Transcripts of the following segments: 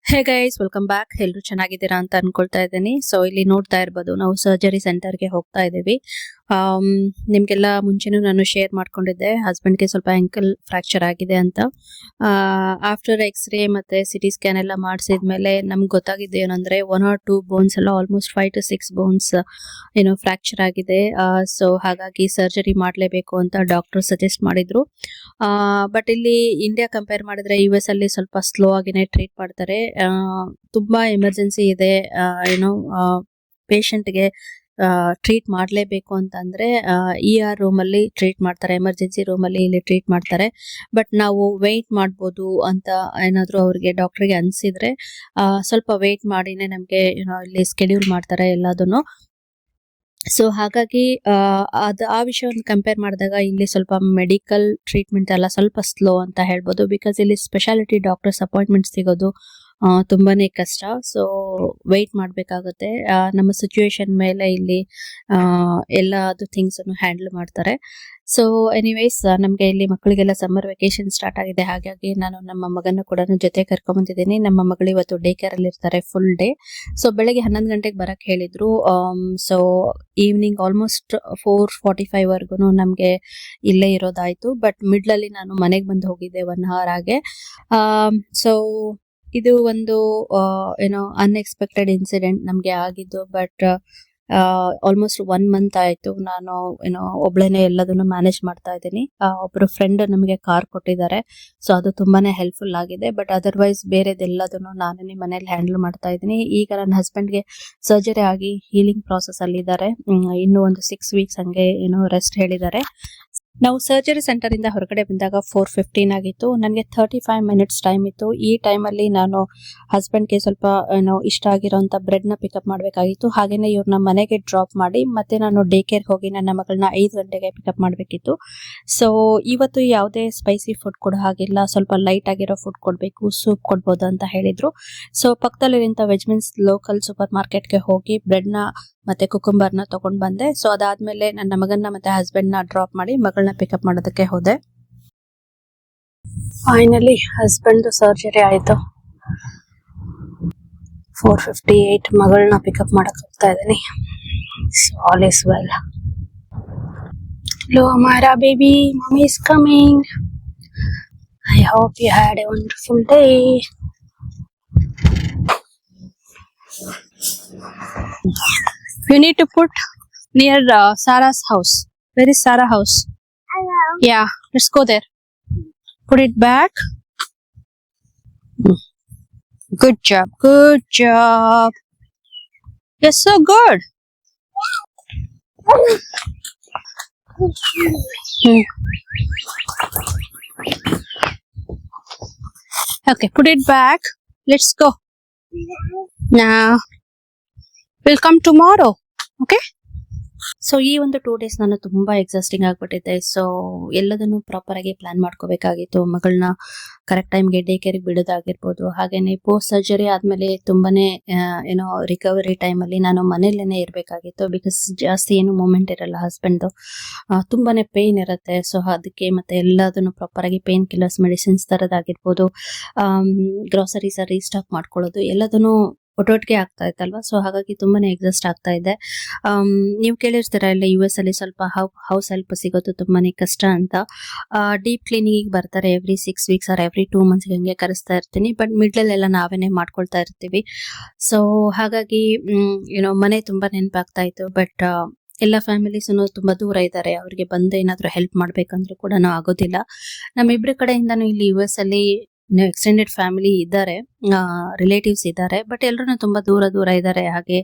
Hey guys, welcome back. ಎಲ್ಲರೂ ಚೆನ್ನಾಗಿದ್ದೀರಾ ಅಂತ ಅನ್ಕೊಳ್ತಾ ಇದ್ದೀನಿ. ಸೊ ಇಲ್ಲಿ ನೋಡ್ತಾ ಇರ್ಬೋದು, ನಾವು ಸರ್ಜರಿ ಸೆಂಟರ್ಗೆ ಹೋಗ್ತಾ ಇದ್ದೀವಿ. ನಿಮ್ಗೆಲ್ಲ ಮುಂಚೆನೂ ನಾನು ಶೇರ್ ಮಾಡ್ಕೊಂಡಿದ್ದೆ, ಹಸ್ಬೆಂಡ್ಗೆ ಸ್ವಲ್ಪ ಆಂಕಲ್ ಫ್ರಾಕ್ಚರ್ ಆಗಿದೆ ಅಂತ. ಆಫ್ಟರ್ ಎಕ್ಸ್ರೇ ಮತ್ತೆ ಸಿಟಿ ಸ್ಕ್ಯಾನ್ ಎಲ್ಲ ಮಾಡಿಸಿದ್ಮೇಲೆ ನಮ್ಗೆ ಗೊತ್ತಾಗಿದೆ ಏನಂದ್ರೆ 1 or 2 ಬೋನ್ಸ್ ಎಲ್ಲ ಆಲ್ಮೋಸ್ಟ್ 5 to 6 ಬೋನ್ಸ್ ಫ್ರಾಕ್ಚರ್ ಆಗಿದೆ. ಸೊ ಹಾಗಾಗಿ ಸರ್ಜರಿ ಮಾಡಲೇಬೇಕು ಅಂತ ಡಾಕ್ಟರ್ ಸಜೆಸ್ಟ್ ಮಾಡಿದ್ರು. ಬಟ್ ಇಲ್ಲಿ ಇಂಡಿಯಾ ಕಂಪೇರ್ ಮಾಡಿದ್ರೆ US ಅಲ್ಲಿ ಸ್ವಲ್ಪ ಸ್ಲೋ ಆಗಿನೇ ಟ್ರೀಟ್ ಮಾಡ್ತಾರೆ. ತುಂಬಾ ಎಮರ್ಜೆನ್ಸಿ ಇದೆ, ಪೇಷಂಟ್ಗೆ ಟ್ರೀಟ್ ಮಾಡಲೇಬೇಕು ಅಂತಂದ್ರೆ ER ರೂಮ್ ಅಲ್ಲಿ ಟ್ರೀಟ್ ಮಾಡ್ತಾರೆ, ಎಮರ್ಜೆನ್ಸಿ ರೂಮ್ ಅಲ್ಲಿ ಇಲ್ಲಿ ಟ್ರೀಟ್ ಮಾಡ್ತಾರೆ. ಬಟ್ ನಾವು ವೆಯ್ಟ್ ಮಾಡ್ಬೋದು ಅಂತ ಏನಾದ್ರು ಅವ್ರಿಗೆ ಡಾಕ್ಟರ್ಗೆ ಅನ್ಸಿದ್ರೆ ಸ್ವಲ್ಪ ವೆಯ್ಟ್ ಮಾಡಿನೇ ನಮ್ಗೆ ಇಲ್ಲಿ ಸ್ಕೆಡ್ಯೂಲ್ ಮಾಡ್ತಾರೆ ಎಲ್ಲದನ್ನು. ಸೊ ಹಾಗಾಗಿ ಆ ವಿಷಯವನ್ನು ಕಂಪೇರ್ ಮಾಡಿದಾಗ ಇಲ್ಲಿ ಸ್ವಲ್ಪ ಮೆಡಿಕಲ್ ಟ್ರೀಟ್ಮೆಂಟ್ ಎಲ್ಲ ಸ್ವಲ್ಪ ಸ್ಲೋ ಅಂತ ಹೇಳ್ಬೋದು. ಬಿಕಾಸ್ ಇಲ್ಲಿ ಸ್ಪೆಷಾಲಿಟಿ ಡಾಕ್ಟರ್ಸ್ ಅಪಾಯಿಂಟ್ಮೆಂಟ್ ಸಿಗೋದು ತುಂಬಾನೇ ಕಷ್ಟ. ಸೊ ವೆಯ್ಟ್ ಮಾಡಬೇಕಾಗುತ್ತೆ. ನಮ್ಮ ಸಿಚುವೇಶನ್ ಮೇಲೆ ಇಲ್ಲಿ ಎಲ್ಲದು ಥಿಂಗ್ಸ್ ಅನ್ನು ಹ್ಯಾಂಡಲ್ ಮಾಡ್ತಾರೆ. ಸೊ ಎನಿವೇಸ್, ನಮ್ಗೆ ಇಲ್ಲಿ ಮಕ್ಕಳಿಗೆಲ್ಲ ಸಮ್ಮರ್ ವೆಕೇಶನ್ ಸ್ಟಾರ್ಟ್ ಆಗಿದೆ. ಹಾಗಾಗಿ ನಾನು ನಮ್ಮ ಮಗನ ಕೂಡ ಜೊತೆ ಕರ್ಕೊಂಡ್ ಬಂದಿದ್ದೀನಿ. ನಮ್ಮ ಮಗಳು ಇವತ್ತು ಡೇ ಕೇರ್ ಅಲ್ಲಿ ಇರ್ತಾರೆ ಫುಲ್ ಡೇ. ಸೊ ಬೆಳಗ್ಗೆ 11 ಗಂಟೆಗೆ ಬರಕ್ ಹೇಳಿದ್ರು. ಸೊ ಈವ್ನಿಂಗ್ ಆಲ್ಮೋಸ್ಟ್ 4:45 ವರ್ಗು ನಮ್ಗೆ ಇಲ್ಲೇ ಇರೋದಾಯ್ತು. ಬಟ್ ಮಿಡ್ಲ್ ಅಲ್ಲಿ ನಾನು ಮನೆಗೆ ಬಂದು ಹೋಗಿದ್ದೆ 1 hour ಆಗೆ. ಸೊ ಇದು ಒಂದು ಅನ್ಎಕ್ಸ್ಪೆಕ್ಟೆಡ್ ಇನ್ಸಿಡೆಂಟ್ ನಮ್ಗೆ ಆಗಿದ್ದು. ಬಟ್ ಆಲ್ಮೋಸ್ಟ್ 1 month ಆಯ್ತು ನಾನು ಒಬ್ಳೇನೆ ಎಲ್ಲದನ್ನು ಮ್ಯಾನೇಜ್ ಮಾಡ್ತಾ ಇದ್ದೀನಿ. ಒಬ್ರು ಫ್ರೆಂಡ್ ನಮಗೆ ಕಾರ್ ಕೊಟ್ಟಿದ್ದಾರೆ, ಸೊ ಅದು ತುಂಬಾನೇ ಹೆಲ್ಪ್ಫುಲ್ ಆಗಿದೆ. ಬಟ್ ಅದರ್ವೈಸ್ ಬೇರೆದೆಲ್ಲದನ್ನು ನಾನೇ ಮನೇಲಿ ಹ್ಯಾಂಡಲ್ ಮಾಡ್ತಾ ಇದ್ದೀನಿ. ಈಗ ನನ್ನ ಹಸ್ಬೆಂಡ್ಗೆ ಸರ್ಜರಿ ಆಗಿ ಹೀಲಿಂಗ್ ಪ್ರಾಸೆಸ್ ಅಲ್ಲಿ ಇದ್ದಾರೆ. ಇನ್ನು ಒಂದು 6 weeks ಹಂಗೆ ರೆಸ್ಟ್ ಹೇಳಿದ್ದಾರೆ. ನಾವು ಸರ್ಜರಿ ಸೆಂಟರ್ ಇಂದ ಹೊರಗಡೆ ಬಂದಾಗ 4:15 ಆಗಿತ್ತು. ನನಗೆ 35 minutes ಟೈಮ್ ಇತ್ತು. ಈ ಟೈಮಲ್ಲಿ ನಾನು ಹಸ್ಬೆಂಡ್ಗೆ ಸ್ವಲ್ಪ ಇಷ್ಟ ಆಗಿರೋಂಥ ಬ್ರೆಡ್ ನ ಪಿಕಪ್ ಮಾಡಬೇಕಾಗಿತ್ತು. ಹಾಗೇನೆ ಇವ್ರನ್ನ ಮನೆಗೆ ಡ್ರಾಪ್ ಮಾಡಿ ಮತ್ತೆ ನಾನು ಡೇ ಕೇರ್ ಹೋಗಿ ನನ್ನ ಮಗಳನ್ನ 5 ಗಂಟೆಗೆ ಪಿಕಪ್ ಮಾಡಬೇಕಿತ್ತು. ಸೊ ಇವತ್ತು ಯಾವುದೇ ಸ್ಪೈಸಿ ಫುಡ್ ಕೊಡೋ ಹಾಗಿಲ್ಲ, ಸ್ವಲ್ಪ ಲೈಟ್ ಆಗಿರೋ ಫುಡ್ ಕೊಡಬೇಕು, ಸೂಪ್ ಕೊಡ್ಬೋದು ಅಂತ ಹೇಳಿದ್ರು. ಸೊ ಪಕ್ಕದಲ್ಲಿರುವಂಥ ವೆಜ್ ಮೀನ್ಸ್ ಲೋಕಲ್ ಸೂಪರ್ ಮಾರ್ಕೆಟ್ಗೆ ಹೋಗಿ ಬ್ರೆಡ್ ನ ಮತ್ತೆ ಕುಕುಂಬರ್ ನ ತಗೊಂಡ್ ಬಂದೆ. ಸೊ ಅದಾದ್ಮೇಲೆ ನನ್ನ ಮಗನ್ನ ಮತ್ತೆ ಹಸ್ಬೆಂಡ್ ನ ಡ್ರಾಪ್ ಮಾಡಿ ಮಗಳನ್ನ ಪಿಕಪ್ ಮಾಡೋದಕ್ಕೆ ಹೋದೆ. ಫೈನಲಿ ಹಸ್ಬೆಂಡ್ ಸರ್ಜರಿ ಆಯ್ತು. 4:58 ಮಗಳನ್ನ ಪಿಕಪ್ ಮಾಡಕ್ ಹೋಗ್ತಾ ಇದ್ದೀನಿ. So all is well. Hello, Amara baby, mommy is coming. I hope you had a wonderful day. You need to put near Sarah's house. Where is Sarah house? Hello. Yeah, let's go there. Put it back. Good job. Good job. You're so good. Okay, put it back. Let's go. Now, we'll come tomorrow. Okay? So ಈ ಒಂದು 2 days ನಾನು ತುಂಬಾ exhausting ಆಗ್ಬಿಟ್ಟಿದ್ದೆ. So ಎಲ್ಲದನ್ನು proper ಆಗಿ plan ಮಾಡ್ಕೋಬೇಕಾಗಿತ್ತು. ಮಗಳನ್ನ correct ಟೈಮ್ಗೆ day ಕೇರ್ಗೆ ಬಿಡೋದಾಗಿರ್ಬೋದು. ಹಾಗೇನೆ post surgery ಆದ್ಮೇಲೆ ತುಂಬಾನೇ ರಿಕವರಿ ಟೈಮ್ ಅಲ್ಲಿ ನಾನು ಮನೇಲೇನೆ ಇರ್ಬೇಕಾಗಿತ್ತು. ಬಿಕಾಸ್ ಜಾಸ್ತಿ ಏನು ಮೂಮೆಂಟ್ ಇರಲ್ಲ ಹಸ್ಬೆಂಡ್, ತುಂಬಾನೇ ಪೇನ್ ಇರುತ್ತೆ. ಸೊ ಅದಕ್ಕೆ ಮತ್ತೆ ಎಲ್ಲದನ್ನು ಪ್ರಾಪರ್ ಆಗಿ ಪೇನ್ ಕಿಲ್ಲರ್ಸ್, ಮೆಡಿಸಿನ್ಸ್ ತರದಾಗಿರ್ಬೋದು, ಗ್ರಾಸರೀಸ್ ರೀಸ್ಟಾಕ್ ಮಾಡ್ಕೊಳ್ಳೋದು, ಎಲ್ಲದನ್ನು ಒಟ್ಟೊಟ್ಟಿಗೆ ಆಗ್ತಾ ಇತ್ತಲ್ವಾ. ಸೊ ಹಾಗಾಗಿ ತುಂಬಾನೇ ಎಕ್ಸಾಸ್ಟ್ ಆಗ್ತಾ ಇದೆ. ನೀವು ಕೇಳಿರ್ತೀರ ಇಲ್ಲ US ಅಲ್ಲಿ ಸ್ವಲ್ಪ ಹೌಸ್ ಹೆಲ್ಪ್ ಸಿಗೋದು ತುಂಬಾನೇ ಕಷ್ಟ ಅಂತ. ಡೀಪ್ ಕ್ಲೀನಿಂಗ್ ಬರ್ತಾರೆ every 6 weeks or every 2 months ಹಂಗೆ ಕರೆಸ್ತಾ ಇರ್ತೀನಿ. ಬಟ್ ಮಿಡ್ಲ್ ಎಲ್ಲ ನಾವೇನೆ ಮಾಡ್ಕೊಳ್ತಾ ಇರ್ತೀವಿ. ಸೊ ಹಾಗಾಗಿ ಮನೆ ತುಂಬಾ ನೆನಪಾಗ್ತಾ ಇತ್ತು. ಬಟ್ ಎಲ್ಲ ಫ್ಯಾಮಿಲೀಸ್ ತುಂಬಾ ದೂರ ಇದ್ದಾರೆ. ಅವ್ರಿಗೆ ಬಂದು ಏನಾದ್ರು ಹೆಲ್ಪ್ ಮಾಡ್ಬೇಕಂದ್ರೂ ಕೂಡ ಆಗೋದಿಲ್ಲ. ನಮ್ಮಿಬ್ರ ಕಡೆಯಿಂದನೂ ಇಲ್ಲಿ US ಅಲ್ಲಿ ಎಕ್ಸ್ಟೆಂಡೆಡ್ ಫ್ಯಾಮಿಲಿ ಇದ್ದಾರೆ, ರಿಲೇಟಿವ್ಸ್ ಇದ್ದಾರೆ. ಬಟ್ ಎಲ್ಲರೂ ತುಂಬಾ ದೂರ ಇದ್ದಾರೆ. ಹಾಗೆ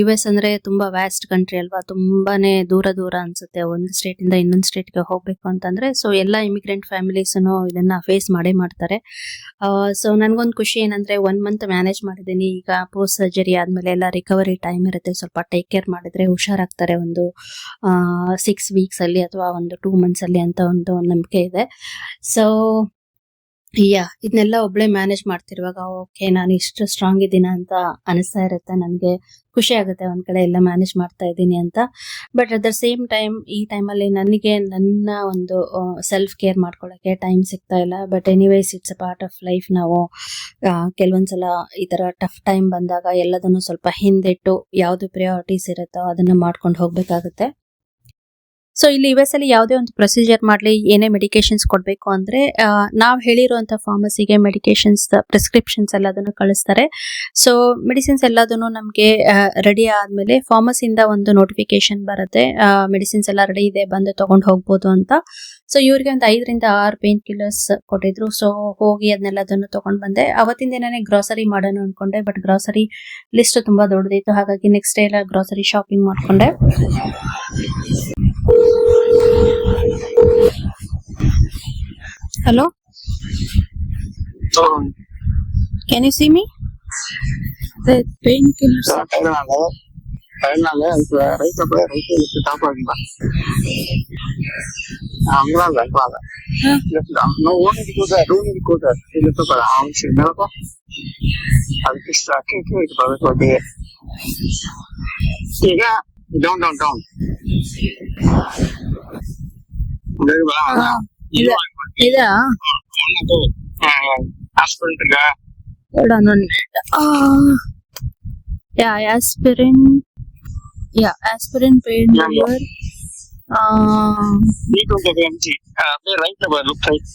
US ಅಂದ್ರೆ ತುಂಬಾ ವ್ಯಾಸ್ಟ್ ಕಂಟ್ರಿ ಅಲ್ವಾ, ತುಂಬಾನೇ ದೂರ ಅನ್ಸುತ್ತೆ ಒಂದು ಸ್ಟೇಟ್ ಇಂದ ಇನ್ನೊಂದು ಸ್ಟೇಟ್ಗೆ ಹೋಗ್ಬೇಕು ಅಂತಂದ್ರೆ. ಸೊ ಎಲ್ಲಾ ಇಮಿಗ್ರೆಂಟ್ ಫ್ಯಾಮಿಲೀಸ್ ಇದನ್ನ ಫೇಸ್ ಮಾಡ್ತಾರೆ. ಸೊ ನನ್ಗೊಂದು ಖುಷಿ ಏನಂದ್ರೆ 1 month ಮ್ಯಾನೇಜ್ ಮಾಡಿದ್ದೀನಿ. ಈಗ ಪೋಸ್ಟ್ ಸರ್ಜರಿ ಆದ್ಮೇಲೆ ಎಲ್ಲ ರಿಕವರಿ ಟೈಮ್ ಇರುತ್ತೆ, ಸ್ವಲ್ಪ ಟೇಕ್ ಕೇರ್ ಮಾಡಿದ್ರೆ ಹುಷಾರಾಗ್ತಾರೆ ಒಂದು 6 weeks ಅಲ್ಲಿ ಅಥವಾ ಒಂದು 2 months ಅಲ್ಲಿ ಅಂತ ಒಂದು ನಂಬಿಕೆ ಇದೆ. ಸೊ ಇದನ್ನೆಲ್ಲ ಒಬ್ಳೆ ಮ್ಯಾನೇಜ್ ಮಾಡ್ತಿರುವಾಗ ಓಕೆ ನಾನು ಇಷ್ಟು ಸ್ಟ್ರಾಂಗ್ ಇದ್ದೀನ ಅಂತ ಅನಿಸ್ತಾ ಇರುತ್ತೆ. ನನಗೆ ಖುಷಿ ಆಗುತ್ತೆ ಒಂದ್ ಕಡೆ ಎಲ್ಲ ಮ್ಯಾನೇಜ್ ಮಾಡ್ತಾ ಇದ್ದೀನಿ ಅಂತ. But at the same time ಈ ಟೈಮಲ್ಲಿ ನನಗೆ ನನ್ನ ಒಂದು ಸೆಲ್ಫ್ ಕೇರ್ ಮಾಡ್ಕೊಳ್ಳೋಕೆ ಟೈಮ್ ಸಿಗ್ತಾ ಇಲ್ಲ. But anyways it's a part of life. ನಾವು ಕೆಲವೊಂದ್ಸಲ ಈ ತರ ಟಫ್ ಟೈಮ್ ಬಂದಾಗ ಎಲ್ಲದನ್ನು ಸ್ವಲ್ಪ ಹಿಂದಿಟ್ಟು ಯಾವ್ದು ಪ್ರಿಯಾರಿಟೀಸ್ ಇರುತ್ತೋ ಅದನ್ನ ಮಾಡ್ಕೊಂಡು ಹೋಗ್ಬೇಕಾಗುತ್ತೆ. ಸೊ ಇಲ್ಲಿ US ಅಲ್ಲಿ ಯಾವುದೇ ಒಂದು ಪ್ರೊಸೀಜರ್ ಮಾಡಲಿ, ಏನೇ ಮೆಡಿಕೇಶನ್ಸ್ ಕೊಡಬೇಕು ಅಂದ್ರೆ ನಾವು ಹೇಳಿರುವಂತ ಫಾರ್ಮಸಿಗೆ ಮೆಡಿಕೇಶನ್ಸ್ ಪ್ರಿಸ್ಕ್ರಿಪ್ಷನ್ಸ್ ಎಲ್ಲದನ್ನು ಕಳಿಸ್ತಾರೆ. ಸೊ ಮೆಡಿಸಿನ್ಸ್ ಎಲ್ಲದನ್ನು ನಮಗೆ ರೆಡಿ ಆದ್ಮೇಲೆ ಫಾರ್ಮಸಿಯಿಂದ ಒಂದು ನೋಟಿಫಿಕೇಶನ್ ಬರುತ್ತೆ, ಮೆಡಿಸಿನ್ಸ್ ಎಲ್ಲ ರೆಡಿ ಇದೆ, ಬಂದು ತಗೊಂಡು ಹೋಗ್ಬೋದು ಅಂತ. ಸೊ ಇವ್ರಿಗೆ ಒಂದು 5 ರಿಂದ 6 ಪೇನ್ ಕಿಲ್ಲರ್ಸ್ ಕೊಟ್ಟಿದ್ರು. ಸೊ ಹೋಗಿ ಅದನ್ನೆಲ್ಲದನ್ನು ತಗೊಂಡ್ ಬಂದೆ. ಅವತ್ತಿನ ದಿನನೇ ಗ್ರಾಸರಿ ಮಾಡೋಣ ಅನ್ಕೊಂಡೆ, ಬಟ್ ಗ್ರಾಸರಿ ಲಿಸ್ಟ್ ತುಂಬಾ ದೊಡ್ಡದಿತ್ತು. ಹಾಗಾಗಿ ನೆಕ್ಸ್ಟ್ ಡೇ ಎಲ್ಲ ಗ್ರಾಸರಿ ಶಾಪಿಂಗ್ ಮಾಡ್ಕೊಂಡೆ. Hello? Can you see me? The painkillers. No, only to go there, don't need to go there. You look at the house, you know. I'll just can't do it, but it's okay. Yeah, don't. Very well. ಇದಾ Aspirin. hold on one minute. Aspirin pain reliever. 320 mg. Right over, look right.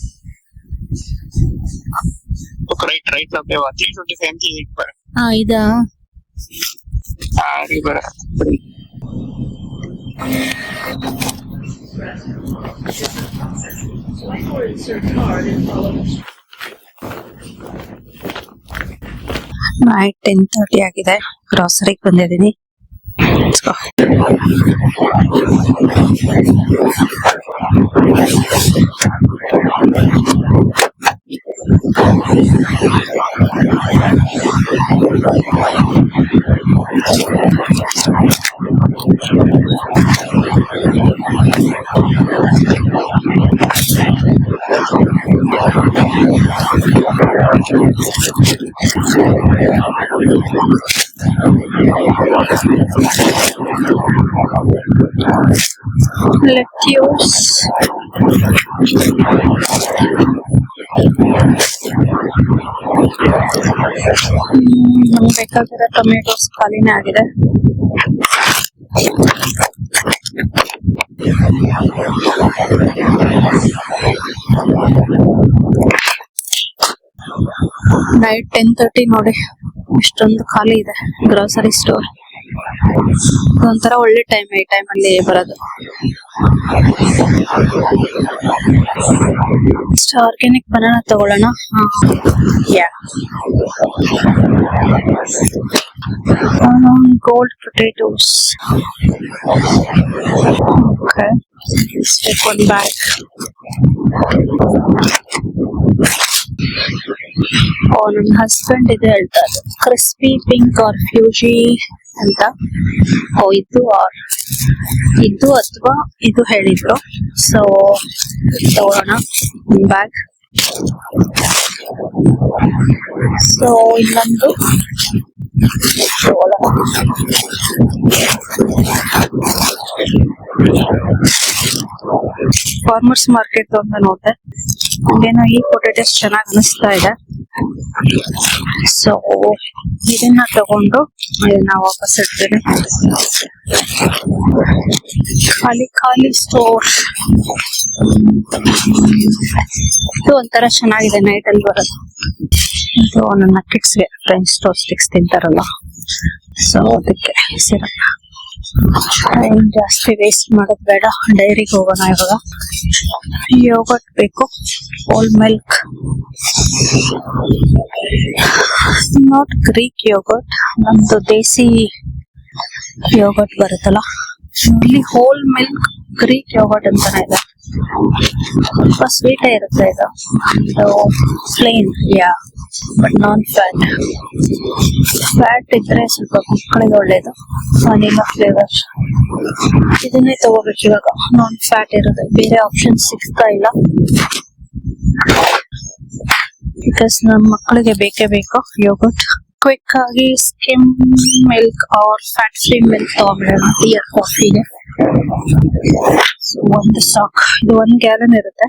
Look right up there. 320 mg per. ಇದಾ river. Night 10:30 ಆಗಿದೆ. ಗ್ರಾಸರಿಗೆ ಬಂದಿದ್ದೀನಿ. Lettuce. ನಮ್ಗೆ ಬೇಕಾಗಿರೋ tomatoes ಖಾಲಿನೇ ಆಗಿದೆ. Night 10:30 ನೋಡಿ, ಇಷ್ಟೊಂದು ಖಾಲಿ ಇದೆ ಗ್ರೋಸರಿ ಸ್ಟೋರ್. ಒಂಥರ ಒಳ್ಳೆ ಟೈಮ್ ಈ ಟೈಮಲ್ಲಿ ಬರೋದು. ಆರ್ಗ್ಯಾನಿಕ್ ಬನಾನಾ ತಗೊಳ್ಳೋಣ. Gold potatoes. Okay, take one bag. ನನ್ನ ಹಸ್ಬೆಂಡ್ ಇದು ಹೇಳ್ತಾರೆ, ಕ್ರಿಸ್ಪಿ ಪಿಂಕ್ ಆರ್ ಫ್ಯೂಜಿ ಅಂತ. ಇದು ಅಥವಾ ಇದು ಹೇಳಿದ್ರು. ಸೊ ತಗೊಳ್ಳೋಣ ಬ್ಯಾಗ್. ಸೊ ಇನ್ನೊಂದು ತಗೊಳ್ಳೋಣ. ಫಾರ್ಮರ್ಸ್ ಮಾರ್ಕೆಟ್ ಅಂತ ನೋಡಿದೆ, ಅಲ್ಲೇನೋ ಈ ಪೊಟೇಟೋಸ್ ಚೆನ್ನಾಗಿ ಅನಿಸ್ತಾ ಇದೆ. ಸೊ ಇದನ್ನ ತಗೊಂಡು ಇದನ್ನ ವಾಪಸ್ ಇಡ್ತೀನಿ. ಖಾಲಿ ಸ್ಟೋರ್. ಇದು ಒಂಥರ ಚೆನ್ನಾಗಿದೆ ನೈಟ್ ಅಲ್ಲಿ ಬರೋದು. ಇದು ನನ್ನ ಕಿಡ್ಸ್ಗೆ ಫ್ರೆಂಚ್ ಟೋಸ್ಟ್ ಸ್ಟಿಕ್ಸ್ ತಿಂತಾರಲ್ಲ, ಸೊ ಅದಕ್ಕೆ ಸಿರಪ್. ಟೈಮ್ ಜಾಸ್ತಿ ವೇಸ್ಟ್ ಮಾಡೋದು ಬೇಡ, ಡೈರಿಗೆ ಹೋಗೋಣ ಇವಾಗ. ಯೋಗರ್ಟ್ ಬೇಕು, whole milk, not Greek yoghurt, ನಮ್ದು ದೇಸಿ ಯೋಗರ್ಟ್ ಬರುತ್ತಲ್ಲ, ಇಲ್ಲಿ ಹೋಲ್ ಮಿಲ್ಕ್ ಗ್ರೀಕ್ ಯೋಗರ್ಟ್ ಅಂತಾನೆ ಇದೆ. ಸ್ವಲ್ಪ ಸ್ವೀಟೇ ಇರುತ್ತೆ ಇದು. ಪ್ಲೇನ್ ಬಟ್ ನಾನ್ ಫ್ಯಾಟ್ ಇದ್ರೆ ಸ್ವಲ್ಪ ಮಕ್ಕಳಿಗೆ ಒಳ್ಳೇದು. ವನಿಲಾ ಫ್ಲೇವರ್, ಇದನ್ನೇ ತಗೋಬೇಕು ಇವಾಗ. ನಾನ್ ಫ್ಯಾಟ್ ಇರುತ್ತೆ, ಬೇರೆ ಆಪ್ಷನ್ ಸಿಗ್ತಾ ಇಲ್ಲ. ಬಿಕಾಸ್ ನಮ್ಮ ಮಕ್ಕಳಿಗೆ ಬೇಕೇ ಬೇಕು ಯೋಗರ್ಟ್. ಕ್ವಿಕ್ ಆಗಿ skim milk or fat free milk ತಗೊಂಡ್ಬಿಡೋಣ ಟೀ ಆರ್ ಕಾಫಿಗೆ. ಒಂದು ಸಾಕ್. ಇದು 1 ಗ್ಯಾಲನ್ ಇರುತ್ತೆ,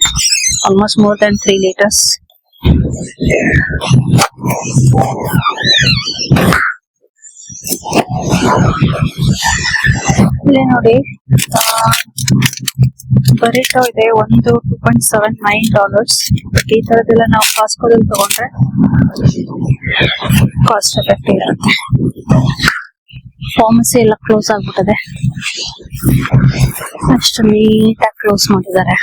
ಆಲ್ಮೋಸ್ಟ್ ಮೋರ್ ದನ್ 3 ಲೀಟರ್ಸ್. ಇಲ್ಲಿ ನೋಡಿ ಬರಿಟೋ ಇದೆ, ಒಂದು $2.79. ಈ ತರದೆಲ್ಲ ನಾವು ಕಾಸ್ಕೋದಲ್ಲಿ ತಗೊಂಡ್ರೆ ಕಾಸ್ಟ್ ಎಫೆಕ್ಟಿವ್ ಇರುತ್ತೆ. ಫಾರ್ಮಸಿ ಎಲ್ಲ ಕ್ಲೋಸ್ ಆಗ್ಬಿಟ್ಟಿದೆ, ಅಷ್ಟು ನೀಟಾಗಿ ಕ್ಲೋಸ್ ಮಾಡಿದ್ದಾರೆ.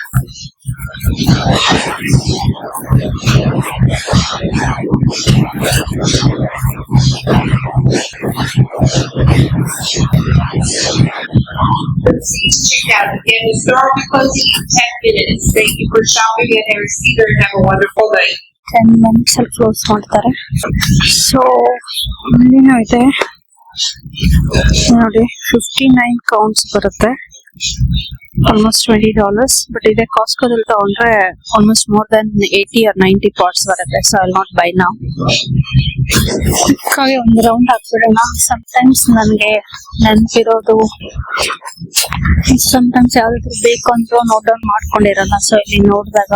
Again, the store will be closing in 10 minutes. Thank you for shopping at Harris Teeter and have a wonderful day. 10 minutes ಅಲ್ಲಿ ಕ್ಲೋಸ್ ಮಾಡ್ತಾರೆ. ಸೊ ಇಲ್ಲಿನೂ ಇದೆ ನೋಡಿ, 59 ಕೌಂಟ್ಸ್ ಬರುತ್ತೆ, ಆಲ್ಮೋಸ್ಟ್ $20. ಬಟ್ ಇದೇ ಕಾಸ್ಕೋದಲ್ಲಿ ತಗೊಂಡ್ರೆ almost more than 80 or 90 pots ಬರುತ್ತೆ. So I not buy now. ಹಾಗೆ ಒಂದು ರೌಂಡ್ ಹಾಕ್ಬಿಡೋಣ. ಸಮಟೈಮ್ಸ್ ನನಗೆ ನೆನಪಿರೋದು, ಸಮಟೈಮ್ಸ್ ಯಾವ್ದಾದ್ರು ಬೇಕು ಅಂತ ನೋಟ್ ಡೌನ್ ಮಾಡ್ಕೊಂಡಿರಲ್ಲ. ಸೊ ಇಲ್ಲಿ ನೋಡಿದಾಗ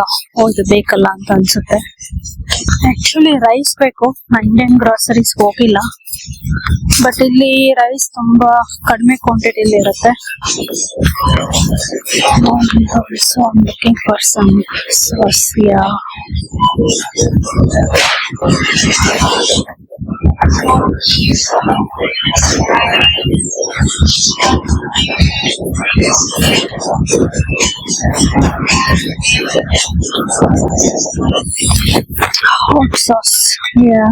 ಇದು ಬೇಕಲ್ಲ ಅಂತ ಅನ್ಸುತ್ತೆ. ಆಕ್ಚುಲಿ ರೈಸ್ ಬೇಕು, ಇಂಡಿಯನ್ ಗ್ರಾಸರೀಸ್ ಹೋಗಿಲ್ಲ, ಬಟ್ ಇಲ್ಲಿ ರೈಸ್ ತುಂಬಾ ಕಡಿಮೆ ಕ್ವಾಂಟಿಟಿಲಿ ಇರುತ್ತೆ. So I'm looking for some swasia. Hot sauce, yeah.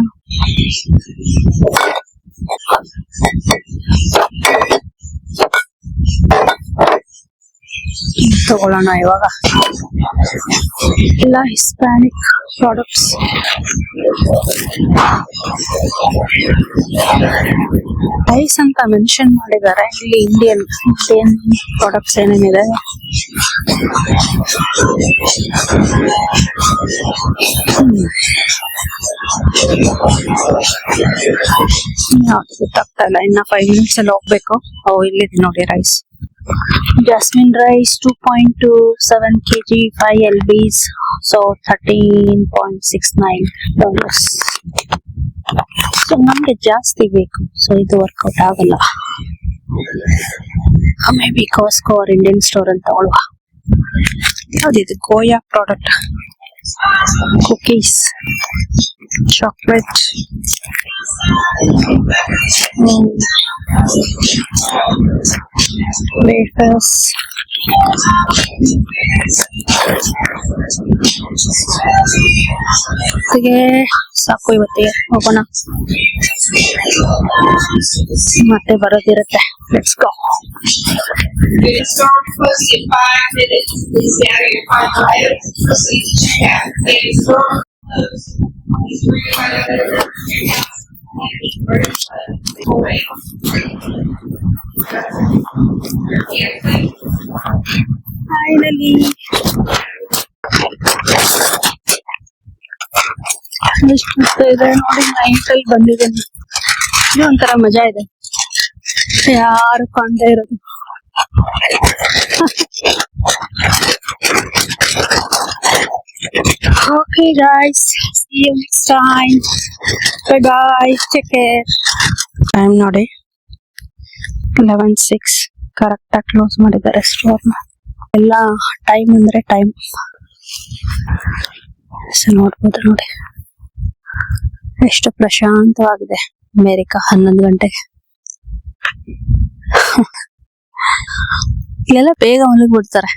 ತಗೊಳ್ಳೋಣ ಇವಾಗ. ಎಲ್ಲ ಹಿಸ್ಪ್ಯಾನಿಕ್ ಪ್ರಾಡಕ್ಟ್ಸ್. ರೈಸ್ ಅಂತ ಮೆನ್ಷನ್ ಮಾಡಿದ್ದಾರೆ, ಇಲ್ಲಿ ಇಂಡಿಯನ್ ಪ್ರಾಡಕ್ಟ್ಸ್ ಏನೇನಿದೆ. ಗೊತ್ತಾಗ್ತಾ ಇಲ್ಲ, ಇನ್ನ 5 minutes ಅಲ್ಲಿ ಹೋಗ್ಬೇಕು. ಇಲ್ಲಿದೆ ನೋಡಿ rice. Jasmine rice 2.27 kg 5 lbs, so $13.69. So ನಮ್ಗೆ ಜಾಸ್ತಿ ಬೇಕು, ಸೊ ಇದು ವರ್ಕೌಟ್ ಆಗಲ್ಲ. Maybe Costco or Indian store ಅಂತ ತಗೊಳ್ಳುವ. ಯಾವ್ದಿದು Goya product, cookies, chocolate, wafers. ಸಾಕು ಇವತ್ತಿಗೆ, ಹೋಗೋಣ, ಮತ್ತೆ ಬರೋದಿರುತ್ತೆ. Let's go. The store will close in 5 minutes. Please gather your final items. Proceed to check out. The store will close. Please bring your finally ಎಷ್ಟು ಇದೆ ನೋಡಿ, ನೈಟ್ ಅಲ್ಲಿ ಬಂದಿದ್ದೇನೆ. ಇದು ಒಂಥರ ಮಜಾ ಇದೆ, ಯಾರು ಕಾಣ್ತಾ ಇರೋದು. Okay guys, see you next time. Bye bye, take care. Time ನೋಡಿ 11:06, ಕರೆಕ್ಟ್ ಆಗಿ ಕ್ಲೋಸ್ ಮಾಡಿದ್ದಾರೆ ಸ್ಟೋರ್ನ. ಎಲ್ಲ ಟೈಮ್ ಅಂದ್ರೆ ಟೈಮ್. ಸೊ ನೋಡ್ಬೋದು ನೋಡಿ ಎಷ್ಟು ಪ್ರಶಾಂತವಾಗಿದೆ ಅಮೆರಿಕ 11 ಗಂಟೆಗೆ. ಇಲ್ಲೆಲ್ಲ ಬೇಗ ಮಲಗಿಬಿಡ್ತಾರೆ.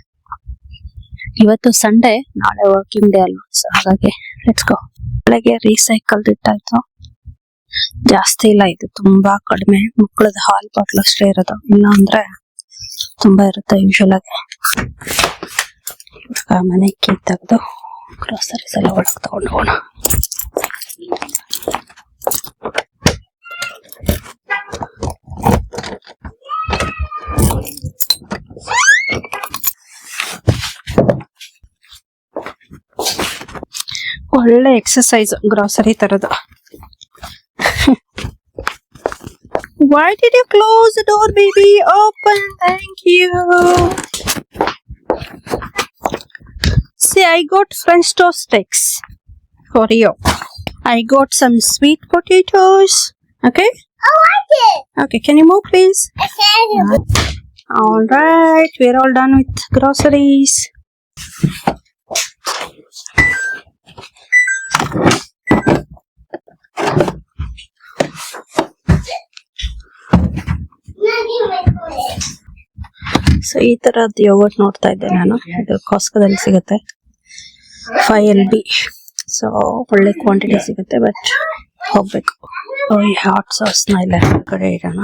ಇವತ್ತು ಸಂಡೇ, ನಾಳೆ ವರ್ಕಿಂಗ್ ಡೇ ಅಲ್ವಾ, ಸೊ ಹಾಗಾಗಿ ಲೆಟ್ಸ್ ಗೋ. ಬೆಳಗ್ಗೆ ರೀಸೈಕಲ್ ಇಟ್ಟಾಯ್ತು, ಜಾಸ್ತಿ ಇಲ್ಲ, ಇದು ತುಂಬಾ ಕಡಿಮೆ. ಮಕ್ಕಳದ ಹಾಲ್ ಬಾಟ್ಲ್ ಅಷ್ಟೇ ಇರೋದು, ಇಲ್ಲ ಅಂದ್ರೆ ತುಂಬಾ ಇರುತ್ತೆ ಯೂಶುವಲ್ ಆಗಿ. ಮನೆ ಕೀ ತೆಗೆದು ಗ್ರೋಸರೀಸ್ ಎಲ್ಲ ಒಳಗೆ ತಗೊಂಡು ಹೋಗೋಣ. ಒಳ್ಳೆ ಎಕ್ಸರ್ಸೈಸ್ ಗ್ರಾಸರಿ ತರದು. Why did you close the door, baby? Open. Thank you. See, I got French toast sticks for you. I got some sweet potatoes. Okay? I like it. Okay, can you move, please? Okay. All right, we're all done with groceries. So ಈ ತರದ್ yoghurt ನೋಡ್ತಾ ಇದ್ದೆ ನಾನು. ಇದು ಕಾಸ್ಕೋದಲ್ಲಿ ಸಿಗುತ್ತೆ, 5 LB. So ಒಳ್ಳೆ quantity ಸಿಗುತ್ತೆ, but ಹೋಗ್ಬೇಕು. ಈ ಹಾಟ್ ಸಾಸ್ನ ಇಲ್ಲ ಕಡೆ ಇಡೋಣ.